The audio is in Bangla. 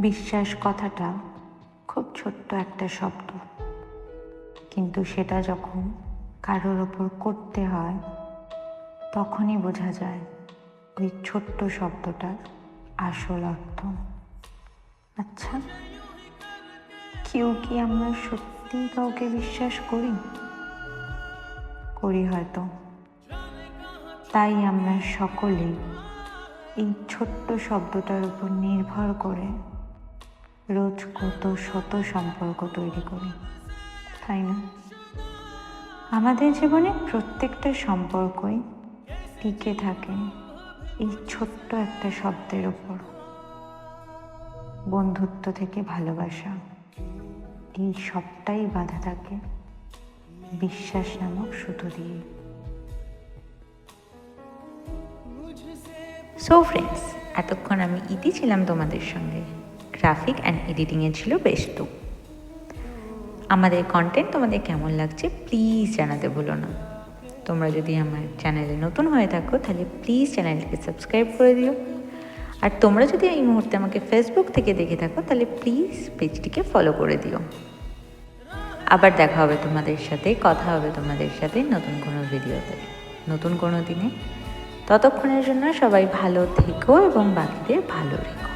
বিশ্বাস কথাটা খুব ছোট্ট একটা শব্দ, কিন্তু সেটা যখন কারোর ওপর করতে হয় তখনই বোঝা যায় ওই ছোট্ট শব্দটার আসল অর্থ। আচ্ছা, কেউ কি আমরা সত্যিই কাউকে বিশ্বাস করি? করি হয়তো। তাই আমরা সকলেই এই ছোট্ট শব্দটার উপর নির্ভর করে রোজ কত শত সম্পর্ক তৈরি করি, তাই না? আমাদের জীবনে প্রত্যেকটা সম্পর্কই টিকে থাকে এই ছোট্ট একটা শব্দের ওপর। বন্ধুত্ব থেকে ভালোবাসা, এই সবটাই বাঁধা থাকে বিশ্বাস নামক সুতো দিয়ে। সো ফ্রেন্ডস, এতক্ষণ আমি ইতি ছিলাম তোমাদের সঙ্গে। গ্রাফিক অ্যান্ড এডিটিংয়ে ছিল বেষ্টু। আমাদের কন্টেন্ট তোমাদের কেমন লাগছে প্লিজ জানাতে ভুলো না। তোমরা যদি আমার চ্যানেলে নতুন হয়ে থাকো তাহলে প্লিজ চ্যানেলটিকে সাবস্ক্রাইব করে দিও। আর তোমরা যদি এই মুহূর্তে আমাকে ফেসবুক থেকে দেখে থাকো তাহলে প্লিজ পেজটিকে ফলো করে দিও। আবার দেখা হবে তোমাদের সাথে, কথা হবে তোমাদের সাথে নতুন কোনো ভিডিওতে, নতুন কোনো দিনে। ততক্ষণের জন্য সবাই ভালো থেকো এবং বাকিদের ভালো রেখো।